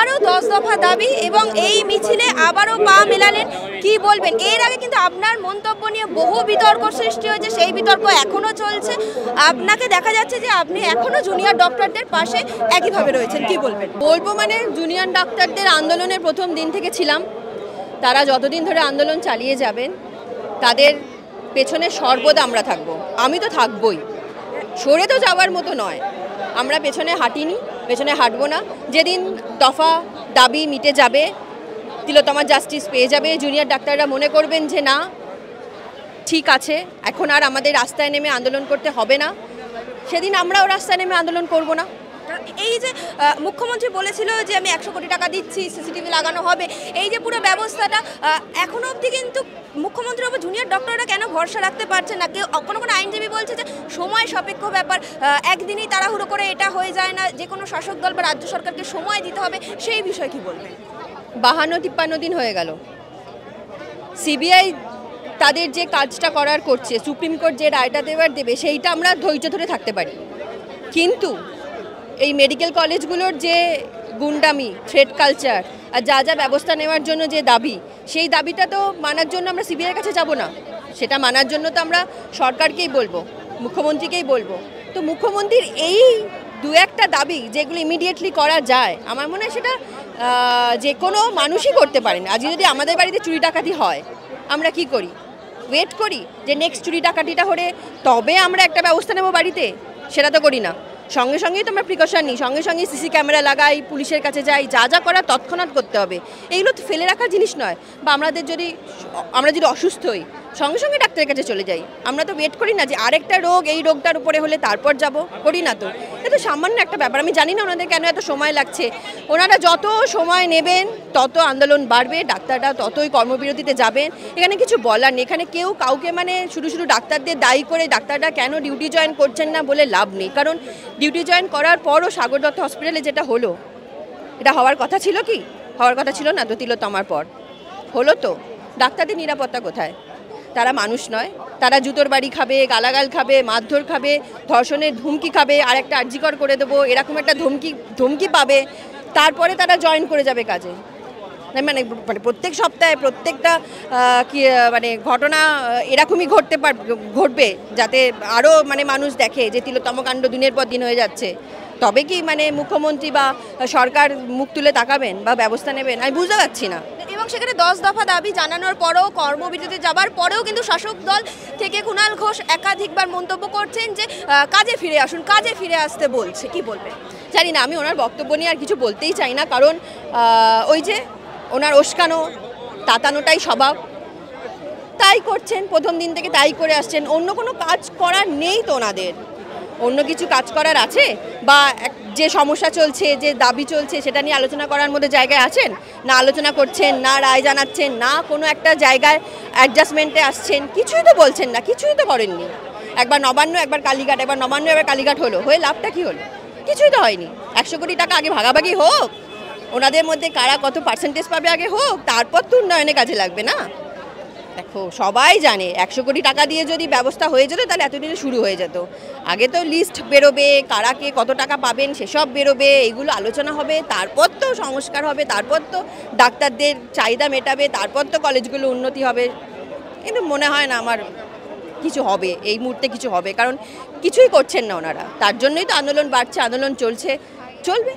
আবারও 10 দফা দাবি এবং এই মিছিলে আবারও পা মেলালেন, কি বলবেন? এর আগে কিন্তু আপনার মন্তব্য নিয়ে বহু বিতর্ক সৃষ্টি হয়েছে, সেই বিতর্ক এখনো চলছে। আপনাকে দেখা যাচ্ছে যে আপনি এখনো জুনিয়র ডক্টরদের পাশে একইভাবে রয়েছেন, কি বলবেন? বলবো মানে জুনিয়র ডাক্তারদের আন্দোলনের প্রথম দিন থেকে ছিলাম, তারা যতদিন ধরে আন্দোলন চালিয়ে যাবেন তাদের পেছনে সর্বদা আমরা থাকবো। আমি তো থাকবই, সরে তো যাওয়ার মতো নয়। আমরা পেছনে হাঁটিনি, পেছনে হাঁটবো না। যেদিন দফা দাবি মিটে যাবে, তিলোত্তমার জাস্টিস পেয়ে যাবে, জুনিয়র ডাক্তাররা মনে করবেন যে না ঠিক আছে, এখন আর আমাদের রাস্তায় নেমে আন্দোলন করতে হবে না, সেদিন আমরাও রাস্তায় নেমে আন্দোলন করব না। এই যে মুখ্যমন্ত্রী বলেছিল যে আমি 100 কোটি টাকা দিচ্ছি, সিসিটিভি লাগানো হবে, এই যে পুরো ব্যবস্থাটা এখনো অবধি কিন্তু মুখ্যমন্ত্রীর ওপর জুনিয়র ডক্টররা কেন ভরসা রাখতে পারছে না? কেউ কোনো আইনজীবী বলছে যে সময় সাপেক্ষ ব্যাপার, একদিনই তাড়াহুড়ো করে এটা হয়ে যায় না, যে কোনো শাসক দল বা রাজ্য সরকারকে সময় দিতে হবে, সেই বিষয়ে কি বলবেন? 52-53 দিন হয়ে গেল, সিবিআই তাদের যে কাজটা করার করছে, সুপ্রিম কোর্ট যে রায়টা দেবে সেইটা আমরা ধৈর্য ধরে থাকতে পারি, কিন্তু এই মেডিকেল কলেজগুলোর যে গুন্ডামি, থ্রেড কালচার আর যা যা ব্যবস্থা নেওয়ার জন্য যে দাবি, সেই দাবিটা তো মানার জন্য আমরা সিবিআইয়ের কাছে যাব না। সেটা মানার জন্য তো আমরা সরকারকেই বলবো, মুখ্যমন্ত্রীকেই বলবো। তো মুখ্যমন্ত্রীর এই দু একটা দাবি যেগুলো ইমিডিয়েটলি করা যায়, আমার মনে হয় সেটা যে কোনো মানুষই করতে পারেন। আজ যদি আমাদের বাড়িতে চুরি ডাকাতি হয়, আমরা কি করি? ওয়েট করি যে নেক্সট চুরি ডাকাতিটা হলে তবে আমরা একটা ব্যবস্থা নেব বাড়িতে? সেটা তো করি না। সঙ্গে সঙ্গেই তো আমরা প্রিকশন নিই, সঙ্গে সঙ্গেই সিসি ক্যামেরা লাগাই, পুলিশের কাছে যাই, যা যা করার তৎক্ষণাৎ করতে হবে। এগুলো তো ফেলে রাখার জিনিস নয়। বা আমরা যদি অসুস্থ হই, সঙ্গে সঙ্গে ডাক্তারের কাছে চলে যাই। আমরা তো ওয়েট করি না যে আরেকটা রোগ এই রোগটার উপরে হলে তারপর যাব, করি না তো। এটা তো সামান্য একটা ব্যাপার। আমি জানি না ওনাদের কেন এত সময় লাগছে। ওনারা যত সময় নেবেন তত আন্দোলন বাড়বে, ডাক্তাররা ততই কর্মবিরতিতে যাবেন। এখানে কিছু বলার নেই। এখানে কেউ কাউকে মানে শুধু ডাক্তারদের দায়ী করে ডাক্তাররা কেন ডিউটি জয়েন করছেন না বলে লাভ নেই। কারণ ডিউটি জয়েন করার পরও সাগর দত্ত হসপিটালে যেটা হলো, এটা হওয়ার কথা ছিল কি? হওয়ার কথা ছিল না তো। তিলোত্তমার পর হলো তো। ডাক্তারদের নিরাপত্তা কোথায়? তারা মানুষ নয়? তারা জুতোর বাড়ি খাবে, গালাগাল খাবে, মারধর খাবে, ধর্ষণের ধমকি খাবে, আর একটা আর্জিকর করে দেবো এরকম একটা ধমকি পাবে, তারপরে তারা জয়েন করে যাবে কাজে। মানে প্রত্যেক সপ্তাহে প্রত্যেকটা ঘটনা এরকমই ঘটবে, যাতে আরও মানুষ দেখে যে তিলোত্তমকাণ্ড দিনের পর দিন হয়ে যাচ্ছে। তবে কি মুখ্যমন্ত্রী বা সরকার মুখ তুলে তাকাবেন বা ব্যবস্থা নেবেন? আমি বুঝতে পারছি না। এবং সেখানে 10 দফা দাবি জানানোর পরেও, কর্মবিরতিতে যাবার পরেও কিন্তু শাসক দল থেকে কুণাল ঘোষ একাধিকবার মন্তব্য করছেন যে কাজে ফিরে আসুন, কাজে ফিরে আসতে বলছে, কি বলবেন? জানি না, আমি ওনার বক্তব্য নিয়ে আর কিছু বলতেই চাই না। কারণ ওই যে ওনার ওস্কানো তাতানোটাই স্বভাব, তাই করছেন, প্রথম দিন থেকে তাই করে আসছেন। অন্য কোনো কাজ করার নেই তো ওনাদের। অন্য কিছু কাজ করার আছে? বা যে সমস্যা চলছে, যে দাবি চলছে, সেটা নিয়ে আলোচনা করার মধ্যে জায়গায় আছেন? না আলোচনা করছেন, না রায় জানাচ্ছেন, না কোনো একটা জায়গায় অ্যাডজাস্টমেন্টে আসছেন, কিছুই তো বলছেন না, কিছুই তো করেননি। একবার নবান্ন, একবার কালীঘাট, একবার নবান্ন, একবার কালীঘাট হলো, হয়ে লাভটা কি হলো? কিছুই তো হয়নি। 100 কোটি টাকা আগে ভাগাভাগি হোক, ওনাদের মধ্যে কারা কত পার্সেন্টেজ পাবে আগে হোক, তারপর তো উন্নয়নে কাজে লাগবে না? দেখো, সবাই জানে 100 কোটি টাকা দিয়ে যদি ব্যবস্থা হয়ে যেত তাহলে এতদিনে শুরু হয়ে যেত। আগে তো লিস্ট বেরোবে, কারা কে কত টাকা পাবেন সেসব বেরোবে, এগুলো আলোচনা হবে, তারপর তো সংস্কার হবে, তারপর তো ডাক্তারদের চাহিদা মেটাবে, তারপর তো কলেজগুলো উন্নতি হবে। কিন্তু মনে হয় না আমার কিছু হবে, এই মুহূর্তে কিছু হবে। কারণ কিছুই করছেন না ওনারা, তার জন্যই তো আন্দোলন বাড়ছে, আন্দোলন চলবে।